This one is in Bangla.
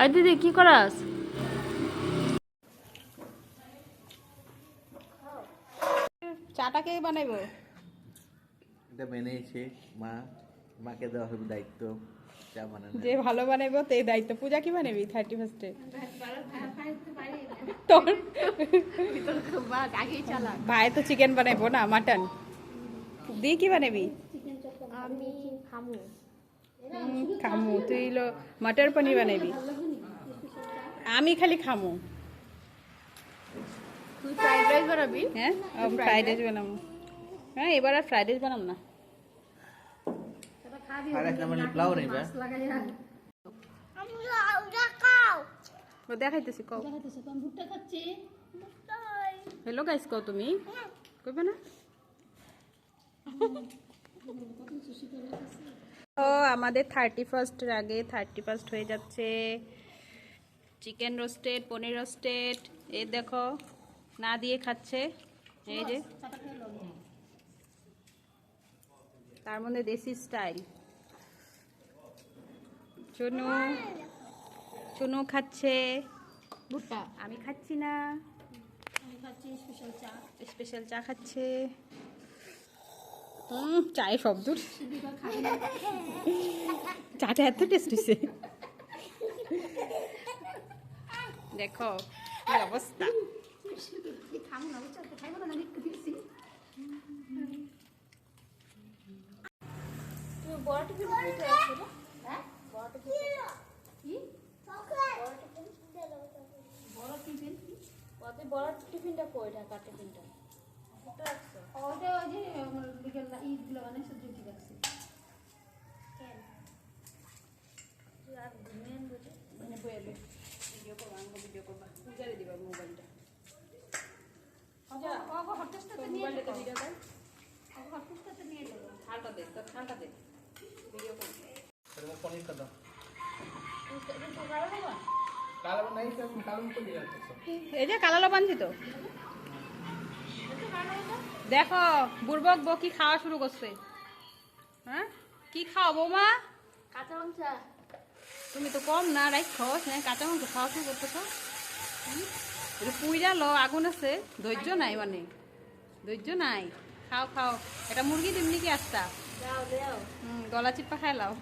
আর দিদি কি করাস? চাটা কে বানাইবো? এটা বানিয়েছে মা, মাকে দেওয়া হবে দায়িত্ব চা বানানো। যে ভালো বানাইবো সেই দায়িত্ব। পূজা কি বানাবি 31 তোর ভাই তো চিকেন বানাইবো না, মাটন। দি কি বানাবি? আমি খামু খামু। তুই মটর পনির বানাবি, আমি খালি খামু। তুই ফ্রাইড রাইস বানাবি? হ্যাঁ ফ্রাইড রাইস বানাবো। হ্যাঁ এবার আর ফ্রাইড রাইস বানাম না। আর একটা মানে প্লাউ নেই বা ও দেখাইতেছি কও। ভুট্টা খাচ্ছি। হ্যালো গাইস কও তুমি কইবে না? ও আমাদের 31 এর আগে 31 হয়ে যাচ্ছে। চিকেন রোস্টেড, পনির রোস্টেড, এই দেখো না দিয়ে খাচ্ছে। এই যে তার মধ্যে দেশি স্টাইল। চুনু চুনু খাচ্ছে ভুট্টা। আমি খাচ্ছি না। আমি খাচ্ছি স্পেশাল চা। স্পেশাল চা খাচ্ছে। চায়ে শব্দ, চাটা এত টেস্ট হয়েছে দেখো কি অবস্থা। খাবো না, বুঝছো? খাইবো না, আমি একটু দিচ্ছি। তুমি বড় টিফিন দিতে আসছো না? হ্যাঁ বড় টিফিন কি? বড় টিফিন কত? বড় টিফিনটা কই? ঢাকা টিফিনটা ওটা রাখছো? ওটা ওই যে আমার বিকেল ঈদগুলো বানাইছো জুটি রাখছি। কেন তুই আর ঘুমিয়ে আনবো যে মানে বইয়াবে ভিডিও করবা, আমাকে ভিডিও করবা, পূজারে দিবা মোবাইলটা। হটকেসটা তো নিয়ে মোবাইলটা যাবো। ভিডিও কর, হটকেসটা তো নিয়ে যাবো। থালটা দে, তোর থালটা দে, ভিডিও কর। এরকম পনির কত তো কারো নেবা? কালো নাই সব কালো মুখ দিয়ে রাখছো। এই যে কালালো বানছি তো। দেখো বুড়বক বউ কি খাওয়া শুরু করছে। হ্যাঁ কি খাও বৌমা? কাঁচা মাংস। তুমি তো কম না রাখো, হ্যাঁ কাঁচা মাংস খাওয়া শুরু করতেছো। পুইরা লো, আগুন আছে, ধৈর্য নাই, মানে ধৈর্য নাই। খাও খাও, এটা মুরগি দিমনি কি আস্তা। দাও দাও। গলা চিপা খাই লাও।